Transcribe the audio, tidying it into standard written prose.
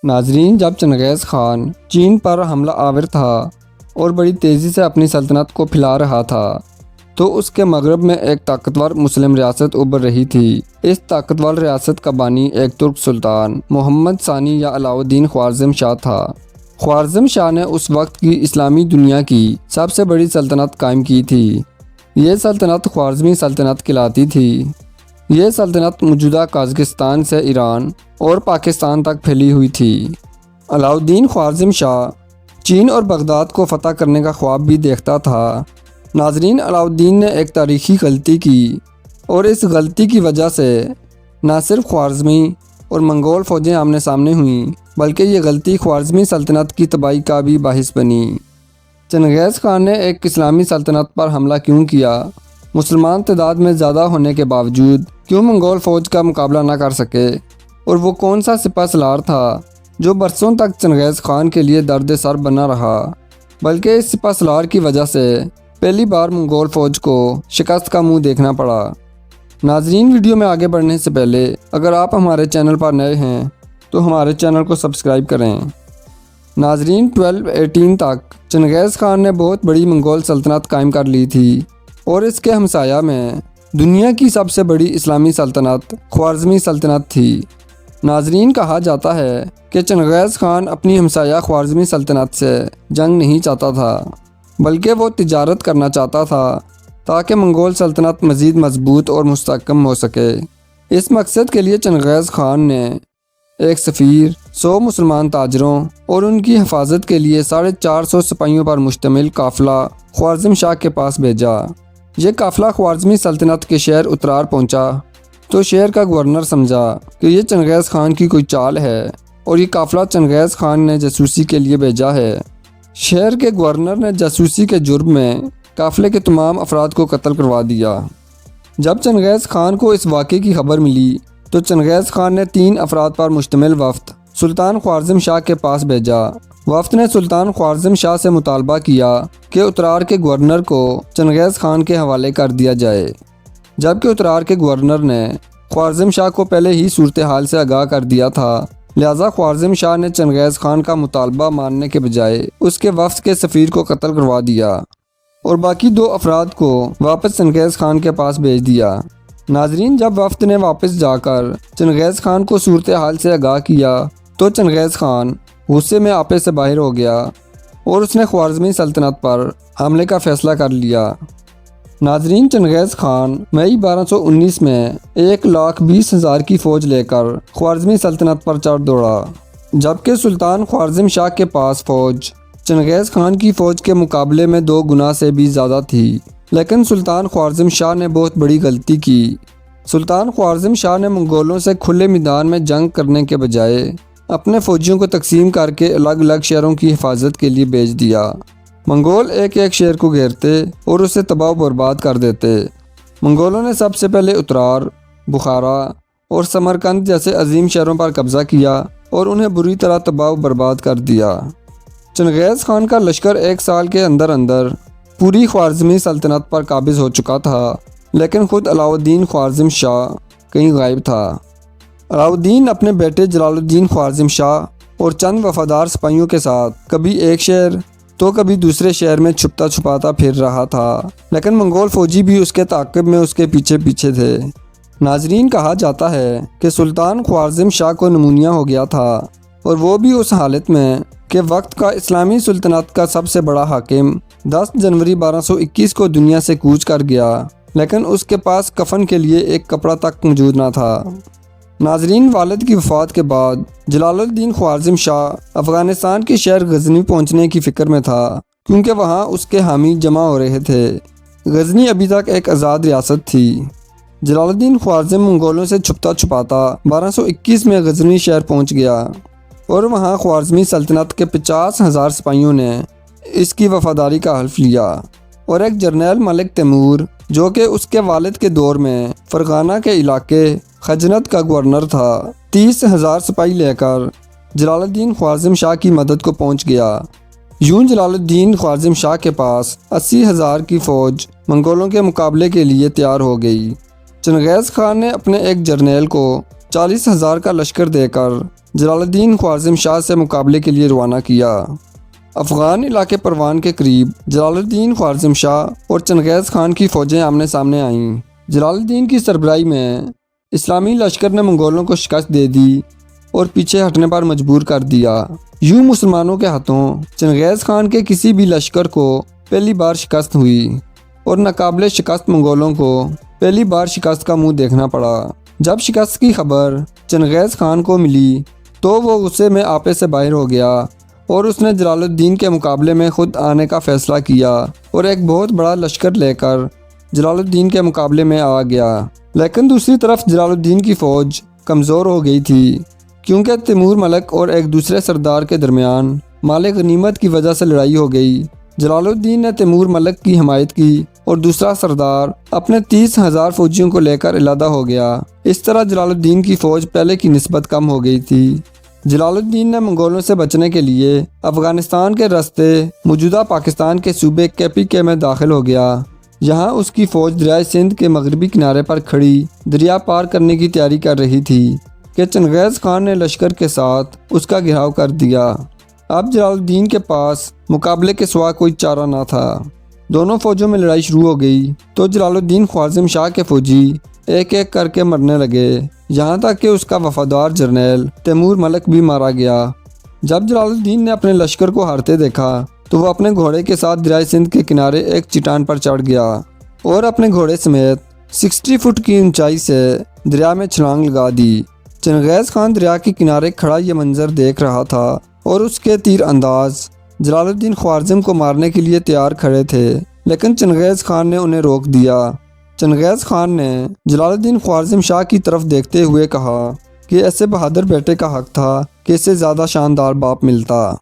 ناظرین، جب چنگیز خان چین پر حملہ آور تھا اور بڑی تیزی سے اپنی سلطنت کو پھیلا رہا تھا تو اس کے مغرب میں ایک طاقتور مسلم ریاست ابھر رہی تھی۔ اس طاقتور ریاست کا بانی ایک ترک سلطان محمد ثانی یا علاؤ الدین خوارزم شاہ تھا۔ خوارزم شاہ نے اس وقت کی اسلامی دنیا کی سب سے بڑی سلطنت قائم کی تھی۔ یہ سلطنت خوارزمی سلطنت کہلاتی تھی۔ یہ سلطنت موجودہ قازقستان سے ایران اور پاکستان تک پھیلی ہوئی تھی۔ علاؤ الدین خوارزم شاہ چین اور بغداد کو فتح کرنے کا خواب بھی دیکھتا تھا۔ ناظرین، علاؤ الدین نے ایک تاریخی غلطی کی اور اس غلطی کی وجہ سے نہ صرف خوارزمی اور منگول فوجیں آمنے سامنے ہوئیں بلکہ یہ غلطی خوارزمی سلطنت کی تباہی کا بھی باعث بنی۔ چنگیز خان نے ایک اسلامی سلطنت پر حملہ کیوں کیا؟ مسلمان تعداد میں زیادہ ہونے کے باوجود کیوں منگول فوج کا مقابلہ نہ کر سکے؟ اور وہ کون سا سپہ سالار تھا جو برسوں تک چنگیز خان کے لیے درد سر بنا رہا؟ بلکہ اس سپہ سالار کی وجہ سے پہلی بار منگول فوج کو شکست کا منہ دیکھنا پڑا۔ ناظرین، ویڈیو میں آگے بڑھنے سے پہلے اگر آپ ہمارے چینل پر نئے ہیں تو ہمارے چینل کو سبسکرائب کریں۔ ناظرین، 1218 تک چنگیز خان نے بہت بڑی منگول سلطنت قائم کر لی تھی اور اس کے ہمسایہ میں دنیا کی سب سے بڑی اسلامی سلطنت خوارزمی سلطنت تھی۔ ناظرین، کہا جاتا ہے کہ چنگیز خان اپنی ہمسایہ خوارزمی سلطنت سے جنگ نہیں چاہتا تھا بلکہ وہ تجارت کرنا چاہتا تھا تاکہ منگول سلطنت مزید مضبوط اور مستحکم ہو سکے۔ اس مقصد کے لیے چنگیز خان نے ایک سفیر، 100 مسلمان تاجروں اور ان کی حفاظت کے لیے 450 سپاہیوں پر مشتمل قافلہ خوارزم شاہ کے پاس بھیجا۔ یہ قافلہ خوارزمی سلطنت کے شہر اترار پہنچا تو شہر کا گورنر سمجھا کہ یہ چنگیز خان کی کوئی چال ہے اور یہ قافلہ چنگیز خان نے جاسوسی کے لیے بھیجا ہے۔ شہر کے گورنر نے جاسوسی کے جرم میں قافلے کے تمام افراد کو قتل کروا دیا۔ جب چنگیز خان کو اس واقعے کی خبر ملی تو چنگیز خان نے 3 افراد پر مشتمل وفد سلطان خوارزم شاہ کے پاس بھیجا۔ وفد نے سلطان خوارزم شاہ سے مطالبہ کیا کہ اترار کے گورنر کو چنگیز خان کے حوالے کر دیا جائے، جبکہ اترار کے گورنر نے خوارزم شاہ کو پہلے ہی صورتحال سے آگاہ کر دیا تھا۔ لہٰذا خوارزم شاہ نے چنگیز خان کا مطالبہ ماننے کے بجائے اس کے وفد کے سفیر کو قتل کروا دیا اور باقی 2 افراد کو واپس چنگیز خان کے پاس بھیج دیا۔ ناظرین، جب وفد نے واپس جا کر چنگیز خان کو صورتحال سے آگاہ کیا تو چنگیز خان غصے میں آپے سے باہر ہو گیا اور اس نے خوارزمی سلطنت پر حملے کا فیصلہ کر لیا۔ ناظرین، چنگیز خان مئی 1219 میں 1,20,000 کی فوج لے کر خوارزمی سلطنت پر چڑھ دوڑا، جبکہ سلطان خوارزم شاہ کے پاس فوج چنگیز خان کی فوج کے مقابلے میں 2 گنا سے بھی زیادہ تھی۔ لیکن سلطان خوارزم شاہ نے بہت بڑی غلطی کی۔ سلطان خوارزم شاہ نے منگولوں سے کھلے میدان میں جنگ کرنے کے بجائے اپنے فوجیوں کو تقسیم کر کے الگ الگ شہروں کی حفاظت کے لیے بھیج دیا۔ منگول ایک ایک شہر کو گھیرتے اور اسے تباہ و برباد کر دیتے۔ منگولوں نے سب سے پہلے اترار، بخارا اور سمرقند جیسے عظیم شہروں پر قبضہ کیا اور انہیں بری طرح تباہ و برباد کر دیا۔ چنگیز خان کا لشکر 1 سال کے اندر اندر پوری خوارزمی سلطنت پر قابض ہو چکا تھا، لیکن خود علاؤ الدین خوارزم شاہ کہیں غائب تھا۔ علاؤ الدین اپنے بیٹے جلال الدین خوارزم شاہ اور چند وفادار سپاہیوں کے ساتھ کبھی ایک شہر تو کبھی دوسرے شہر میں چھپتا چھپاتا پھر رہا تھا، لیکن منگول فوجی بھی اس کے تعاقب میں اس کے پیچھے پیچھے تھے۔ ناظرین، کہا جاتا ہے کہ سلطان خوارزم شاہ کو نمونیا ہو گیا تھا اور وہ بھی اس حالت میں کہ وقت کا اسلامی سلطنت کا سب سے بڑا حاکم 10 جنوری 1221 کو دنیا سے کوچ کر گیا، لیکن اس کے پاس کفن کے لیے ایک کپڑا تک موجود نہ تھا۔ ناظرین، والد کی وفات کے بعد جلال الدین خوارزم شاہ افغانستان کے شہر غزنی پہنچنے کی فکر میں تھا، کیونکہ وہاں اس کے حامی جمع ہو رہے تھے۔ غزنی ابھی تک ایک آزاد ریاست تھی۔ جلال الدین خوارزم منگولوں سے چھپتا چھپاتا 1221 میں غزنی شہر پہنچ گیا اور وہاں خوارزمی سلطنت کے 50,000 سپاہیوں نے اس کی وفاداری کا حلف لیا اور ایک جرنیل ملک تیمور، جو کہ اس کے والد کے دور میں فرغانہ کے علاقے خجنت کا گورنر تھا، 30,000 سپاہی لے کر جلال الدین خوارزم شاہ کی مدد کو پہنچ گیا۔ یوں جلال الدین خوارزم شاہ کے پاس 80,000 کی فوج منگولوں کے مقابلے کے لیے تیار ہو گئی۔ چنگیز خان نے اپنے ایک جرنیل کو 40,000 کا لشکر دے کر جلال الدین خوارزم شاہ سے مقابلے کے لیے روانہ کیا۔ افغان علاقے پروان کے قریب جلال الدین خوارزم شاہ اور چنگیز خان کی فوجیں آمنے سامنے آئیں۔ جلال الدین کی سربراہی میں اسلامی لشکر نے منگولوں کو شکست دے دی اور پیچھے ہٹنے پر مجبور کر دیا۔ یوں مسلمانوں کے ہاتھوں چنگیز خان کے کسی بھی لشکر کو پہلی بار شکست ہوئی اور ناقابل شکست منگولوں کو پہلی بار شکست کا منہ دیکھنا پڑا۔ جب شکست کی خبر چنگیز خان کو ملی تو وہ غصے میں آپے سے باہر ہو گیا اور اس نے جلال الدین کے مقابلے میں خود آنے کا فیصلہ کیا اور ایک بہت بڑا لشکر لے کر جلال الدین کے مقابلے میں آ گیا۔ لیکن دوسری طرف جلال الدین کی فوج کمزور ہو گئی تھی کیونکہ تیمور ملک اور ایک دوسرے سردار کے درمیان مال غنیمت کی وجہ سے لڑائی ہو گئی۔ جلال الدین نے تیمور ملک کی حمایت کی اور دوسرا سردار اپنے 30,000 فوجیوں کو لے کر علیحدہ ہو گیا۔ اس طرح جلال الدین کی فوج پہلے کی نسبت کم ہو گئی تھی۔ جلال الدین نے منگولوں سے بچنے کے لیے افغانستان کے راستے موجودہ پاکستان کے صوبے KPK میں داخل ہو گیا۔ یہاں اس کی فوج دریائے سندھ کے مغربی کنارے پر کھڑی دریا پار کرنے کی تیاری کر رہی تھی کہ چنگیز خان نے لشکر کے ساتھ اس کا گھیراؤ کر دیا۔ اب جلال الدین کے پاس مقابلے کے سوا کوئی چارہ نہ تھا۔ دونوں فوجوں میں لڑائی شروع ہو گئی تو جلال الدین خوارزم شاہ کے فوجی ایک ایک کر کے مرنے لگے، یہاں تک کہ اس کا وفادار جرنیل تیمور ملک بھی مارا گیا۔ جب جلال الدین نے اپنے لشکر کو ہارتے دیکھا تو وہ اپنے گھوڑے کے ساتھ دریائے سندھ کے کنارے ایک چٹان پر چڑھ گیا اور اپنے گھوڑے سمیت 60 فٹ کی اونچائی سے دریا میں چھلانگ لگا دی۔ چنگیز خان دریا کے کنارے کھڑا یہ منظر دیکھ رہا تھا اور اس کے تیر انداز جلال الدین خوارزم کو مارنے کے لیے تیار کھڑے تھے، لیکن چنگیز خان نے انہیں روک دیا۔ چنگیز خان نے جلال الدین خوارزم شاہ کی طرف دیکھتے ہوئے کہا کہ ایسے بہادر بیٹے کا حق تھا کہ اس سے زیادہ شاندار باپ ملتا۔